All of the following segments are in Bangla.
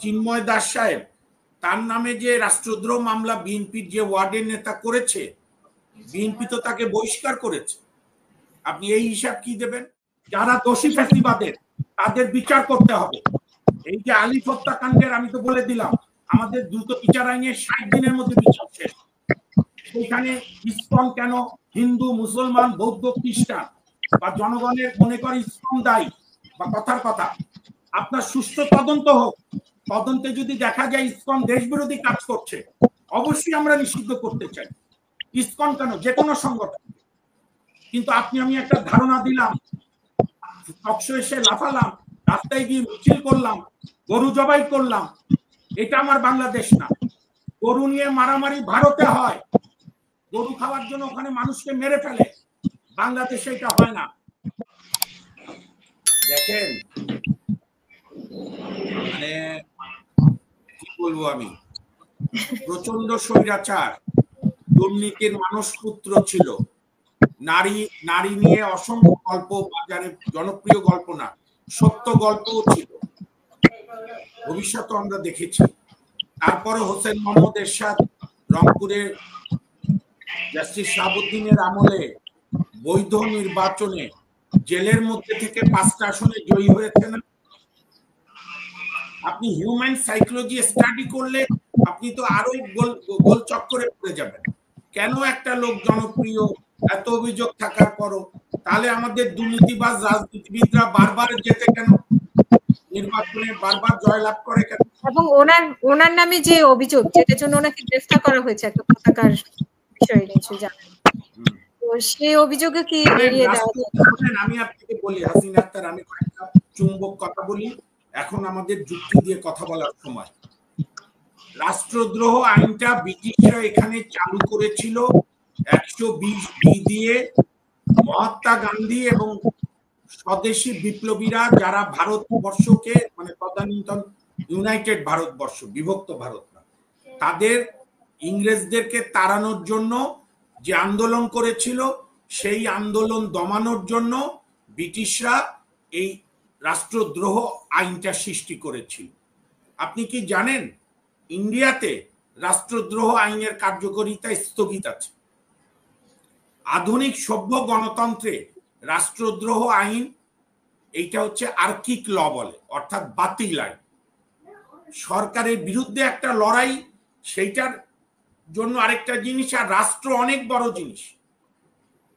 চিন্ময় দাস সাহেব, তার নামে যে রাষ্ট্রদ্রোহ মামলা বিএনপির যে ওয়ার্ডের নেতা করেছে, বিএনপি তো তাকে বহিষ্কার করেছে। আপনি এই হিসাব কি দেবেন? যারা দোষী ফ্যাসিবাদের তাদের বিচার করতে হবে। এই যে আলিফ হত্যাকাণ্ডের আমি তো বলে দিলাম, আমাদের দ্রুত বিচার আইনে 60 দিনের মধ্যে বিচার শেষ। সেখানে ইসকন কেন হিন্দু, মুসলমান, বৌদ্ধ, খ্রিস্টান বা জনগণের মনে করে ইসকন দায়ী বা কথার কথা, আপনার সুষ্ঠু তদন্ত হোক। তদন্তে যদি দেখা যায় ইসকন দেশবিরোধী কাজ করছে, অবশ্যই আমরা নিষিদ্ধ করতে চাই। ইসকন কেন, যে কোনো সংগঠন। কিন্তু আপনি আমি একটা ধারণা দিলাম, টকশো এসে লাফালাম, রাস্তায় গিয়ে মিছিল করলাম, গরু জবাই করলাম, এটা আমার বাংলাদেশ না। গরু নিয়ে মারামারি ভারতে হয়, গরু খাওয়ার জন্য ওখানে মানুষকে মেরে ফেলে। বাংলাদেশে এটা হয় না। দেখেন, মানে কি বলবো আমি, প্রচন্ড স্বৈরাচার, দুর্নীতির মানসপুত্র ছিল। নারী নিয়ে অসংখ্য গল্প বাজারে, জনপ্রিয় গল্প না, সত্য গল্পও ছিল, ভবিষ্যৎ আমরা দেখেছি। তারপরে হোসেন মোহাম্মদ এরশাদ রংপুরের জাস্টিস শাহাবুদ্দিনের আমলে বৈধ নির্বাচনে জেলের মধ্যে থেকে 5টা আসনে জয়ী হয়েছে না? আপনি হিউম্যান সাইকোলজি স্টাডি করলে আপনি তো আরো গোল চক্করে পড়ে যাবেন। কেন একটা লোক জনপ্রিয়, এত অভিযোগ থাকার পরও তাহলে আমাদের দুর্নীতিবাজ রাজনীতিবিদরা বারবার যেতে কেন, নির্বাচনে বারবার জয়লাভ করে কেন? এবং ওনার নামে যে অভিযোগ, যেটার জন্য ওনাকে গ্রেফতার করা হয়েছে একটা পতাকার বিষয়ে নিশ্চয়ই জানেন, তো সেই অভিযোগে কি এড়িয়ে যাওয়া যায়? আমি আপনাকে বলি হাসিনা আক্তার, আমি কয়েকটা চুম্বক কথা বলি, এখন আমাদের যুক্তি দিয়ে কথা বলার সময়। রাষ্ট্রদ্রোহ আইনটা ব্রিটিশরা এখানে চালু করেছিল 120 দিয়ে। মহাত্মা গান্ধী এবং স্বদেশী বিপ্লবীরা যারা ভারতবর্ষকে, মানে তদানীন্তন ইউনাইটেড ভারতবর্ষ, বিভক্ত ভারত না, তাদের ইংরেজদেরকে তাড়ানোর জন্য যে আন্দোলন করেছিল, সেই আন্দোলন দমানোর জন্য ব্রিটিশরা এই রাষ্ট্রদ্রোহ আইনটা সৃষ্টি করেছিল। আপনি কি জানেন ইন্ডিয়াতে রাষ্ট্রদ্রোহ আইনের কার্যকারিতা স্থগিত আছে? আধুনিক সভ্য গণতন্ত্রে রাষ্ট্রদ্রোহ আইন, এইটা হচ্ছে আর্কিক ল বলে, অর্থাৎ বাতিল আইন। সরকারের বিরুদ্ধে একটা লড়াই, সেইটার জন্য আরেকটা জিনিস, আর রাষ্ট্র অনেক বড় জিনিস।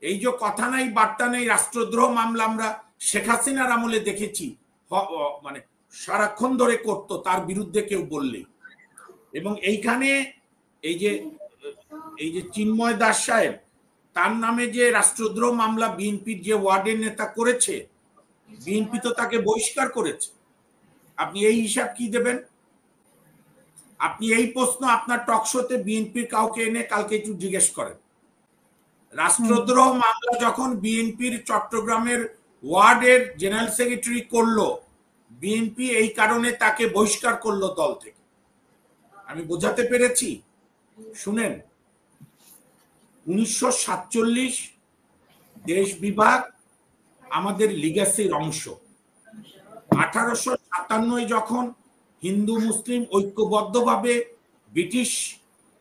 এই যে কথা নাই বার্তা নেই রাষ্ট্রদ্রোহ মামলা আমরা শেখ হাসিনার আমলে দেখেছি, মানে সারাক্ষণ ধরে করতো তার বিরুদ্ধে কেউ বললেই। এবং এইখানে এই যে চিন্ময় দাস সাহেব, তার নামে যে রাষ্ট্রদ্রোহ মামলা বিএনপির যে ওয়ার্ডের নেতা করেছে, বিএনপি তো তাকে বহিষ্কার করেছে। আপনি এই হিসাব কি দেবেন? আপনি এই প্রশ্ন আপনার টকশোতে বিএনপির কাউকে এনে কালকে একটু জিজ্ঞেস করেন। রাষ্ট্রদ্রোহ মামলা যখন বিএনপির চট্টগ্রামের ওয়ার্ডের জেনারেল সেক্রেটারি করলো, বিএনপি এই কারণে তাকে বহিষ্কার করলো দল থেকে। আমি বোঝাতে পেরেছি? শুনেন, 1947 দেশ বিভাগ আমাদের লিগ্যাসির অংশ। 1857 যখন হিন্দু মুসলিম ঐক্যবদ্ধভাবে ব্রিটিশ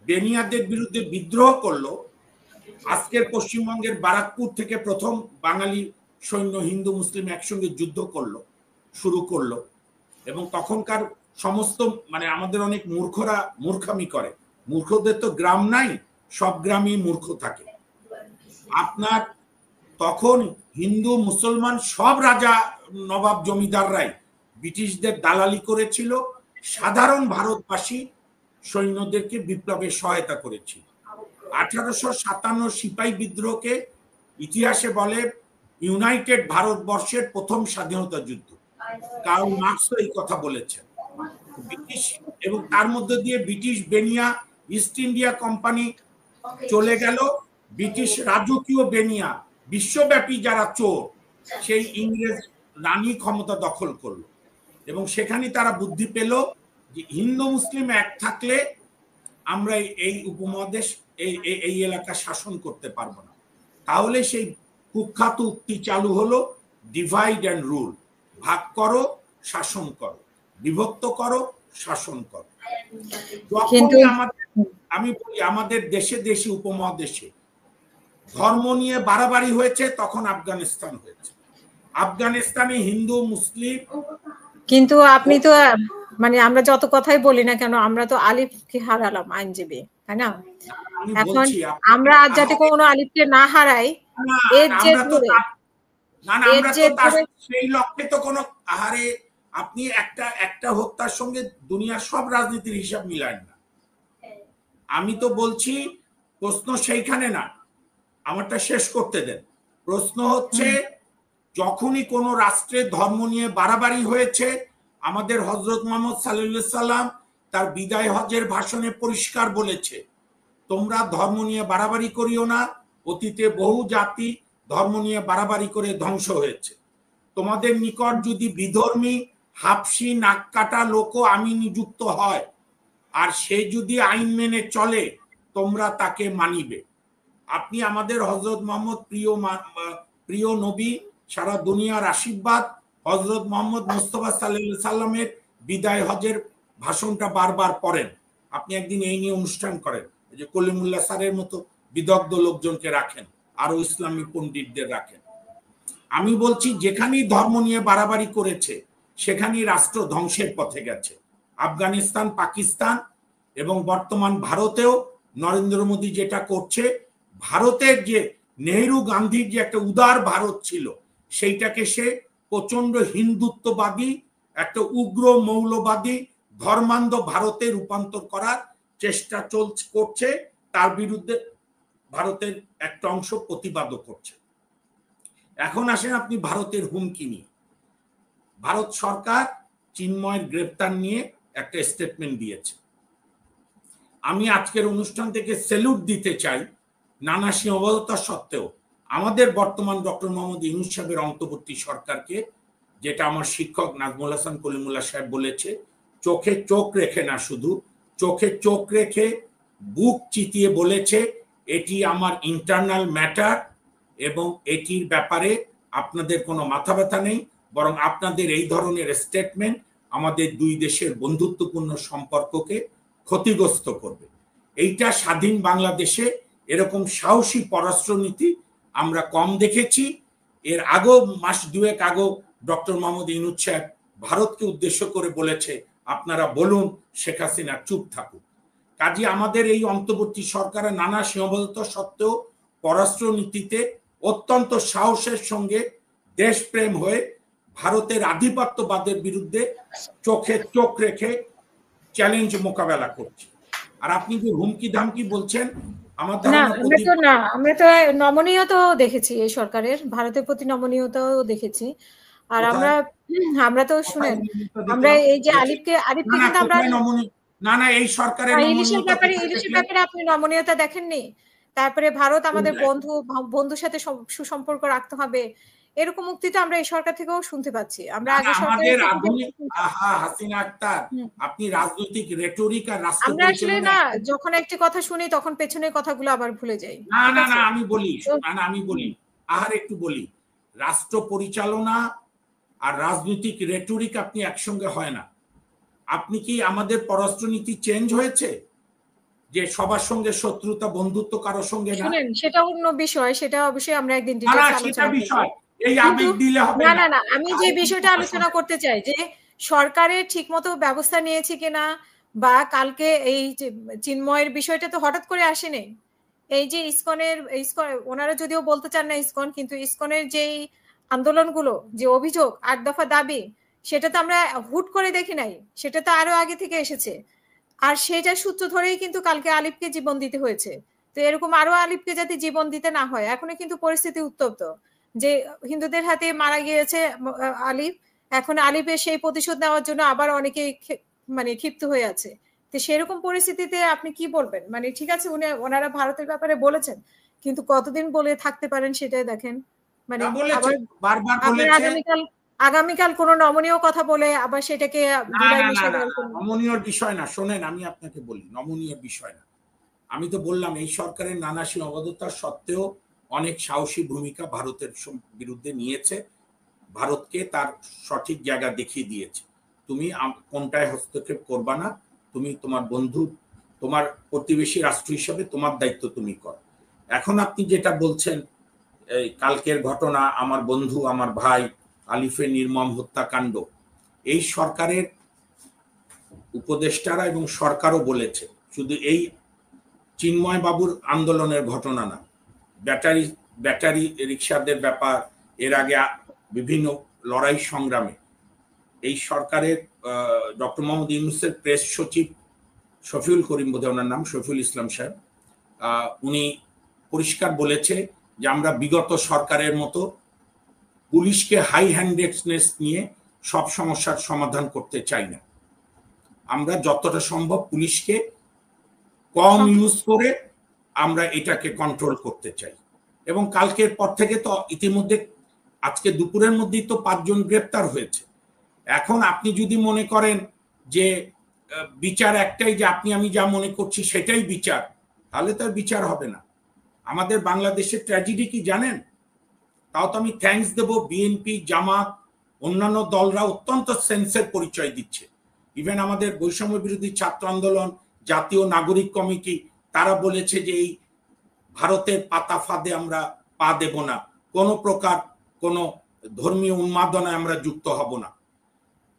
বেনিয়াদের বিরুদ্ধে বিদ্রোহ করলো, আজকের পশ্চিমবঙ্গের বারাকপুর থেকে প্রথম বাঙালি সৈন্য হিন্দু মুসলিম একসঙ্গে যুদ্ধ শুরু করলো। এবং তখনকার সমস্ত, মানে আমাদের অনেক মূর্খরা মূর্খামি করে, মূর্খদের তো গ্রাম নাই, সব গ্রামই মূর্খ থাকে। আপনার তখন হিন্দু মুসলমান সব রাজা নবাব জমিদাররাই ব্রিটিশদের দালালি করেছিল, সাধারণ ভারতবাসী সৈন্যদেরকে বিপ্লবে সহায়তা করেছিল। 1857 সিপাহী বিদ্রোহকে ইতিহাসে বলে ইউনাইটেড ভারতবর্ষের প্রথম স্বাধীনতা যুদ্ধ। কার্ল মার্কস এই কথা বলেছেন। ব্রিটিশ, এবং তার মধ্যে দিয়ে ব্রিটিশ বেনিয়া ইস্ট ইন্ডিয়া কোম্পানি চলে গেল, ব্রিটিশ রাজকীয় বেনিয়া বিশ্বব্যাপী যারা চোর, সেই ইংরেজ রানী ক্ষমতা দখল করলো। এবং সেখানে তারা বুদ্ধি পেল যে হিন্দু মুসলিম এক থাকলে আমরা এই উপমহাদেশ, এই এলাকা শাসন করতে পারবো না। তাহলে সেই কুখ্যাত উক্তি চালু হলো, ডিভাইড অ্যান্ড রুল, ভাগ করো শাসন করো, বিভক্ত করো শাসন করে। যখনই আমি বলি আমাদের দেশে দেশে উপমহাদেশে ধর্ম নিয়ে বাড়াবাড়ি হয়েছে তখন আফগানিস্তান হয়েছে। আফগানিস্তানে হিন্দু মুসলিম, কিন্তু আপনি তো মানে আমরা যত কথাই বলি না কেন আমরা তো আলিফকে হারালাম আইনজীবী, তাই না? এখন আমরা আজ যাতে কোনো আলিফকে না হারাই এর জের ধরে সেই লক্ষ্যে তো কোনো আহারে আপনি একটা হত্যার সঙ্গে দুনিয়ার সব রাজনীতির হিসাব মিলান না। আমি তো বলছি প্রশ্ন সেইখানে না, আমারটা শেষ করতে দেন। প্রশ্ন হচ্ছে যখনই কোনো রাষ্ট্রের ধর্ম নিয়ে বাড়াবাড়ি হয়েছে, আমাদের হযরত মুহাম্মদ সাল্লাল্লাহু আলাইহি সাল্লাম তার বিদায় হজের ভাষণে পরিষ্কার বলেছে, তোমরা ধর্ম নিয়ে বাড়াবাড়ি করিও না। অতীতে বহু জাতি ধর্ম নিয়ে বাড়াবাড়ি করে ধ্বংস হয়েছে। তোমাদের নিকট যদি বিধর্মী হাবশি নাক কাটা লোকও আমি নিযুক্ত হয় আর সে যদি আইন মেনে চলে তোমরা তাকে মানিবে। আপনি আমাদের হযরত মুহাম্মদ প্রিয় নবী, সারা দুনিয়ার আশীর্বাদ হযরত মুহাম্মদ মুস্তাফা সাল্লাল্লাহু আলাইহি সাল্লামের বিদায় হজের ভাষণটা বারবার পড়েন। আপনি একদিন এই নিয়ে অনুষ্ঠান করেন, যে কলিমুল্লাহ স্যারের মতো বিদগ্ধ লোকজনকে রাখেন, আরো ইসলামী পণ্ডিতদের রাখেন। আমি বলছি যেখানেই ধর্ম নিয়ে বাড়াবাড়ি করেছে সেখানেই রাষ্ট্র ধ্বংসের পথে গেছে। আফগানিস্তান, পাকিস্তান এবং বর্তমান ভারতেও নরেন্দ্র মোদী যেটা করছে, ভারতের যে নেহেরু গান্ধীর যে একটা উদার ভারত ছিল সেইটাকে সে প্রচন্ড হিন্দুত্ববাদী, একটা উগ্র মৌলবাদী ধর্মান্ধ ভারতে রূপান্তর করার চেষ্টা করছে। তার বিরুদ্ধে ভারতের একটা অংশ প্রতিবাদও করছে। এখন আসেন আপনি ভারতের হুমকি নিয়ে। ভারত সরকার চিন্ময়ের গ্রেপ্তার নিয়ে একটা স্টেটমেন্ট দিয়েছে। আমি আজকের অনুষ্ঠান থেকে স্যালুট দিতে চাই, নানা সীমাবদ্ধতা সত্ত্বেও আমাদের বর্তমান ডক্টর মোহাম্মদ ইউনূস সাহেবের অন্তর্বর্তী সরকারকে, যেটা আমার শিক্ষক নাজমুল হাসান কলিমুল্লাহ সাহেব বলেছে, চোখে চোখ রেখে না, শুধু চোখে চোখ রেখে বুক চিতিয়ে বলেছে এটি আমার ইন্টারনাল ম্যাটার এবং এটির ব্যাপারে আপনাদের কোনো মাথা ব্যথা নেই, বরং আপনাদের এই ধরনের স্টেটমেন্ট আমাদের দুই দেশের বন্ধুত্বপূর্ণ সম্পর্ককে ক্ষতিগ্রস্ত করবে। এইটা স্বাধীন বাংলাদেশে এরকম সাহসী পররাষ্ট্রনীতি আমরা কম দেখেছি। এর আগেও মাস দুয়েক আগেও ডক্টর মোহাম্মদ ইউনূস সাহেব ভারতকে উদ্দেশ্য করে বলেছে আপনারা বলুন শেখ হাসিনা চুপ থাকুক। কাজে আমাদের এই অন্তর্বর্তী সরকারের নানা সীমাবদ্ধতা সত্ত্বেও পররাষ্ট্রনীতিতে অত্যন্ত সাহসের সঙ্গে দেশপ্রেম হয়ে ভারতের আধিপত্যবাদের বিরুদ্ধে চোখে চোখ রেখে চ্যালেঞ্জ মোকাবেলা করছে। আর আপনি যে হুমকি ধামকি বলছেন, আমার ধারণা আমরা তো নমনীয়তাও দেখেছি এই সরকারের, ভারতের প্রতি নমনীয়তাও দেখেছি। আর আমরা তো শুনেন, আমরা এই যে আলিফকে কিন্তু আমরা না এই সরকারের ইলিশের ব্যাপারে আপনি নমনীয়তা দেখেননি। তারপরে ভারত আমাদের বন্ধুর সাথে সুসম্পর্ক রাখতে হবে, এরকম উক্তি তো আমরা এই সরকার থেকেও শুনতে পাচ্ছি। আমরা আগে আমাদের আধুনিক হাসিনা আক্তার, আপনি রাজনৈতিক রেটরিক আর রাষ্ট্র আমরা আসলে না, যখন একটি কথা শুনি তখন পেছনের কথাগুলো আবার ভুলে যাই। না আমি বলি আহার একটু বলি, রাষ্ট্র পরিচালনা আর রাজনৈতিক রেটরিক আপনি একসঙ্গে হয় না। আপনি কি আমাদের পররাষ্ট্রনীতি চেঞ্জ হয়েছে যে সবার সঙ্গে শত্রুতা বন্ধুত্ব কারোর সঙ্গে না? শুনেন, সেটা অন্য বিষয়, সেটা অবশ্যই আমরা একদিন ডিটেইলস আলোচনা করব। এই আবেগ দিলে হবে না, আমি যে বিষয়টা আলোচনা করতে চাই যে সরকারের ঠিকমতো ব্যবস্থা নিয়েছে কিনা, বা কালকে এই যে চিন্ময়ের বিষয়টা তো হঠাৎ করে আসেনি। এই যে ইসকন ওনারা যদিও বলতে চান না ইসকন, কিন্তু ইসকনের যেই আন্দোলনগুলো, যে অভিযোগ ৮ দফা দাবি, সেটা তো আমরা হুট করে দেখি নাই, সেটা তো আরো আগে থেকে এসেছে। আর সেটা সূত্র ধরেই কিন্তু কালকে আলিফকে জীবন দিতে হয়েছে। তো এরকম আরো আলিফকে যাতে জীবন দিতে না হয়, এখনো কিন্তু পরিস্থিতি উত্তপ্ত, যে হিন্দুদের হাতে মারা গিয়েছে আলিফ, এখন আলিফের সেই প্রতিশোধ নেওয়ার জন্য আবার অনেকে মানে ক্ষিপ্ত হয়ে আছে। তো সেরকম পরিস্থিতিতে আপনি কি বলবেন? মানে ঠিক আছে ওনারা ভারতের ব্যাপারে বলেছেন, কিন্তু কতদিন বলে থাকতে পারেন সেটাই দেখেন। মানে আগামীকাল কোন নমনীয় কথা বলে আবার সেটাকে নমনীয় বিষয় না। শোনেন, আমি আপনাকে বলি নমনীয় বিষয় না। আমি তো বললাম এই সরকারের নানা সীমাবদ্ধতা সত্ত্বেও অনেক সাহসী ভূমিকা ভারতের বিরুদ্ধে নিয়েছে, ভারতকে তার সঠিক জায়গা দেখিয়ে দিয়েছে। তুমি কোনটায় হস্তক্ষেপ করবা না, তুমি তোমার বন্ধু, তোমার প্রতিবেশী রাষ্ট্র হিসেবে তোমার দায়িত্ব তুমি করো। এখন আপনি যেটা বলছেন, এই কালকের ঘটনা, আমার বন্ধু আমার ভাই আলিফের নির্মম হত্যাকাণ্ড, এই সরকারের উপদেষ্টারা এবং সরকারও বলেছে শুধু এই চিন্ময় বাবুর আন্দোলনের ঘটনা না, ব্যাটারি রিক্সাদের ব্যাপার, এর আগে বিভিন্ন লড়াই সংগ্রামে এই সরকারের ডক্টর মোহাম্মদ ইউনূসের প্রেস সচিব শফিউল করিম, বোধহয় ওনার নাম, শফিউল ইসলাম সাহেব, উনি পরিষ্কার বলেছে যে আমরা বিগত সরকারের মতো পুলিশকে হাই হ্যান্ডেডনেস নিয়ে সব সমস্যার সমাধান করতে চাই না। আমরা যতটা সম্ভব পুলিশকে কম ইউজ করে আমরা এটাকে কন্ট্রোল করতে চাই। এবং কালকের পর থেকে তো ইতিমধ্যে আজকে দুপুরের মধ্যেই তো 5 জন গ্রেপ্তার হয়েছে। এখন আপনি যদি মনে করেন যে বিচার একটাই, যে আপনি আমি যা মনে করছি সেটাই বিচার, তাহলে তার বিচার হবে না। আমাদের বাংলাদেশের ট্র্যাজেডি কি জানেন? তাও তো আমি থ্যাঙ্কস দেব, বিএনপি, জামাত, অন্যান্য দলরা অত্যন্ত সেন্সের পরিচয় দিচ্ছে। ইভেন আমাদের বৈষম্য বিরোধী ছাত্র আন্দোলন, জাতীয় নাগরিক কমিটি, তারা বলেছে যে এই ভারতের পাতা ফাঁদে আমরা পা দেব না, কোনো প্রকার কোনো ধর্মীয় উন্মাদনায় আমরা যুক্ত হব না।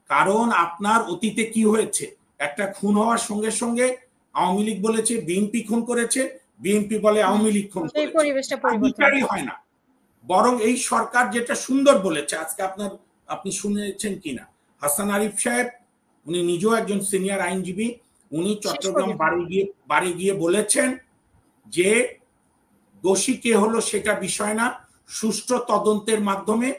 কারণ আপনার অতীতে কি হয়েছে, একটা খুন হওয়ার সঙ্গে সঙ্গে আওয়ামী লীগ বলেছে বিএনপি খুন করেছে, বিএনপি বলে আওয়ামী লীগ খুন করেছে, বিচারই হয় না। বরং এই সরকার যেটা সুন্দর বলেছে, আজকে আপনি শুনেছেন কিনা, হাসান আরিফ সাহেব, উনি নিজেও একজন সিনিয়র আইনজীবী, উনি চট্টগ্রাম বাড়ি গিয়ে বলেছেন যে দোষী কে হলো সেটা বিষয় না, সুষ্ঠু তদন্তের মাধ্যমে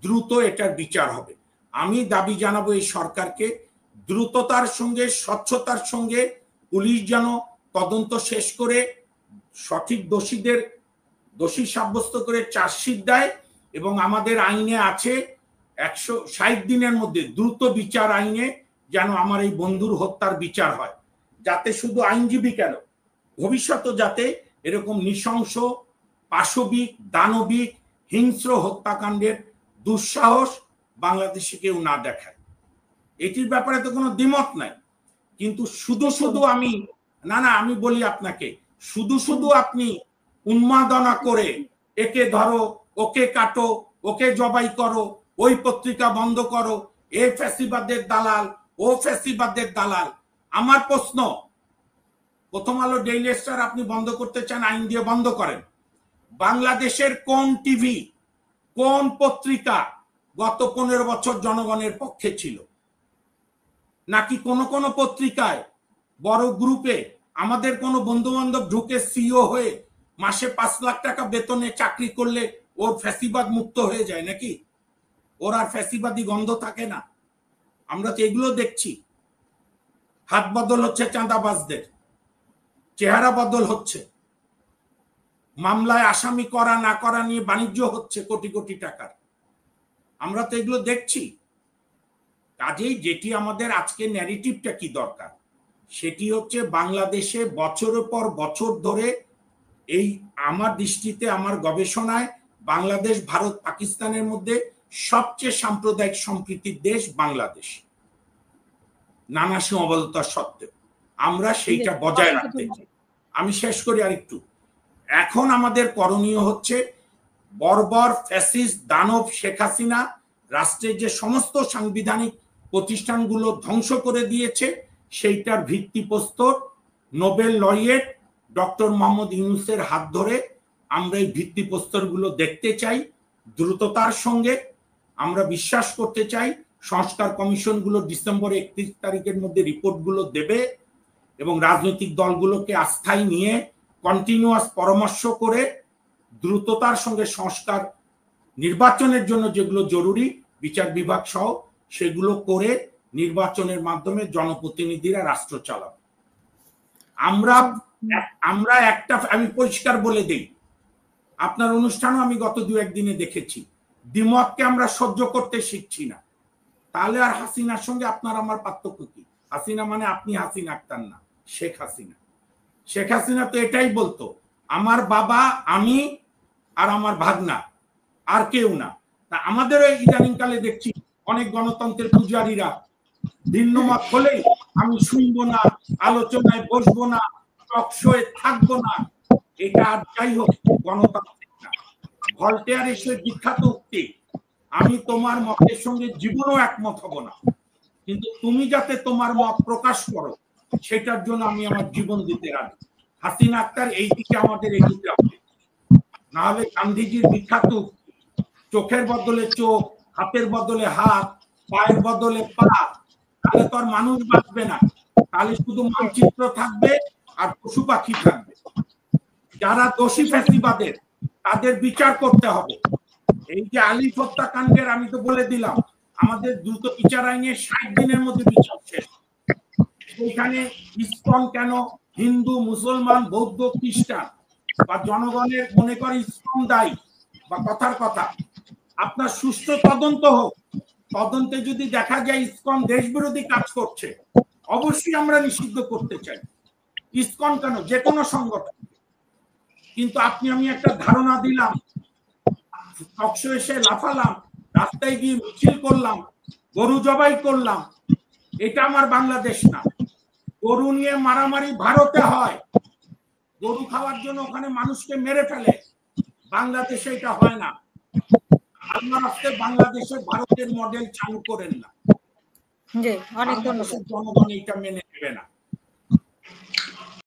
দ্রুত এটার বিচার হবে। আমি দাবি জানাবো এই সরকারকে, দ্রুততার সঙ্গে স্বচ্ছতার সঙ্গে পুলিশ যেন তদন্ত শেষ করে সঠিক দোষীদের দোষী সাব্যস্ত করে চার্জশিট দেয়। এবং আমাদের আইনে আছে 160 দিনের মধ্যে দ্রুত বিচার আইনে যেন আমার এই বন্ধুর হত্যার বিচার হয়, যাতে শুধু আইনজীবী কেন, ভবিষ্যতে যাতে এরকম নৃশংস, পাশবিক, দানবিক, হিংস্র হত্যাকাণ্ডের দুঃসাহস বাংলাদেশে কেউ না দেখায়। এটির ব্যাপারে তো কোনো দ্বিমত নাই। কিন্তু শুধু আমি বলি আপনাকে, শুধু আপনি উন্মাদনা করে একে ধরো, ওকে কাটো, ওকে জবাই করো, ওই পত্রিকা বন্ধ করো, এ ফ্যাসিবাদের দালাল, ও ফ্যাসিবাদের দালাল। আমার প্রশ্ন, প্রথম আলো, ডেইলি স্টার আপনি বন্ধ করতে চান, আইন দিয়ে বন্ধ করেন। বাংলাদেশের কোন টিভি, কোন পত্রিকা গত 15 বছর জনগণের পক্ষে ছিল? নাকি কোন পত্রিকায় বড় গ্রুপে আমাদের কোনো বন্ধু বান্ধব ঢুকে সিইও হয়ে মাসে 5 লাখ টাকা বেতনে চাকরি করলে ওর ফ্যাসিবাদ মুক্ত হয়ে যায় নাকি? ওর আর ফ্যাসিবাদী গন্ধ থাকে না? আমরা তো এগুলো দেখছি। হাত বদল হচ্ছে চাঁদাবাজদের, চেহারা বদল হচ্ছে, মামলায় আসামি করা না করা নিয়ে বাণিজ্য হচ্ছে কোটি কোটি টাকার। আমরা তো এগুলো দেখছি। কাজেই যেটি আমাদের আজকে ন্যারেটিভটা কি দরকার, সেটি হচ্ছে বাংলাদেশে বছরের পর বছর ধরে এই, আমার দৃষ্টিতে, আমার গবেষণায়, বাংলাদেশ ভারত পাকিস্তানের মধ্যে সবচেয়ে সাম্প্রদায়িক সম্প্রীতির দেশ বাংলাদেশ, নানা সীমাবদ্ধতা সত্ত্বেও আমরা সেইটা বজায় রাখতে চাই। আমি শেষ করি আরেকটু। এখন আমাদের করণীয় হচ্ছে বর্বর ফ্যাসিস্ট দানব শেখ হাসিনা রাষ্ট্রের যে সমস্ত সাংবিধানিক প্রতিষ্ঠানগুলো ধ্বংস করে দিয়েছে, সেইটার ভিত্তিপ্রস্তর নোবেল লরিয়েট ডক্টর মোহাম্মদ ইউনূসের হাত ধরে আমরা এই ভিত্তিপ্রস্তরগুলো দেখতে চাই। দ্রুততার সঙ্গে আমরা বিশ্বাস করতে চাই সংস্কার কমিশনগুলো ডিসেম্বর 31 তারিখের মধ্যে রিপোর্টগুলো দেবে এবং রাজনৈতিক দলগুলোকে আস্থায় নিয়ে কন্টিনিউয়াস পরামর্শ করে দ্রুততার সঙ্গে সংস্কার, নির্বাচনের জন্য যেগুলো জরুরি বিচার বিভাগ সহ, সেগুলো করে নির্বাচনের মাধ্যমে জনপ্রতিনিধিরা রাষ্ট্র চালাবে। আমরা একটা, আমি পরিষ্কার বলে দেই, আপনার অনুষ্ঠানও আমি গত 2-1 দিনে দেখেছি, দ্বিমতকে আমরা সহ্য করতে শিখছি না। তাহলে আর হাসিনার সঙ্গে আপনার আমার পার্থক্য কি? হাসিনা মানে আপনি হাসিনা আক্তার না, শেখ হাসিনা। শেখ হাসিনা তো এটাই বলতো, আমার বাবা, আমি আর আমার ভাগনা, আর কেউ না। তা আমাদেরও ইদানিং কালে দেখছি অনেক গণতন্ত্রের পূজারীরা ভিন্ন মত হলেই আমি শুনবো না, আলোচনায় বসবো না, টক শোয়ে থাকবো না, এটা আর যাই হোক গণতান্ত্রিক না। ভলটেয়ার এসে বিখ্যাত উক্তি, আমি তোমার মতের সঙ্গে জীবনও একমত হব না, কিন্তু তুমি যাতে তোমার মত প্রকাশ করো সেটার জন্য আমি আমার জীবন দিতে রাজি। হাসিনা আক্তার এই দিকে আমাদের এগিয়ে হবে, না হলে গান্ধীজির বিখ্যাত উক্তি, চোখের বদলে চোখ, হাতের বদলে হাত, পায়ের বদলে পা, তাহলে তো আর মানুষ বাঁচবে না, তাহলে শুধু মানচিত্র থাকবে আর পশু পাখি থাকবে। যারা দোষী ফ্যাসিবাদের তাদের বিচার করতে হবে। এই যে আলিফ হত্যাকাণ্ডের আমি তো বলে দিলাম, আমাদের দ্রুত বিচার আইনে 60 দিনের মধ্যে বিচার শেষ। সেইখানে ইসকন কেন, হিন্দু, মুসলমান, বৌদ্ধ, খ্রিস্টান বা জনগণের মনে করে ইসকন দায়ী বা কথার কথা, আপনার সুষ্ঠু তদন্ত হোক। তদন্তে যদি দেখা যায় ইসকন দেশ বিরোধী কাজ করছে, অবশ্যই আমরা নিষিদ্ধ করতে চাই। ইসকন কেন, যে কোনো সংগঠন। কিন্তু আপনি আমি একটা ধারণা দিলাম, টকশো এসে লাফালাম, রাস্তায় গিয়ে মিছিল করলাম, গরু জবাই করলাম, এটা আমার বাংলাদেশ না। গরু নিয়ে মারামারি ভারতে হয়, গরু খাওয়ার জন্য ওখানে মানুষকে মেরে ফেলে, বাংলাদেশে এটা হয় না। আল্লাহ রাস্তায় বাংলাদেশের ভারতের মডেল চালু করেন না, জি, অনেক ধন্যবাদ। জনগণ এটা মেনে নেবে না।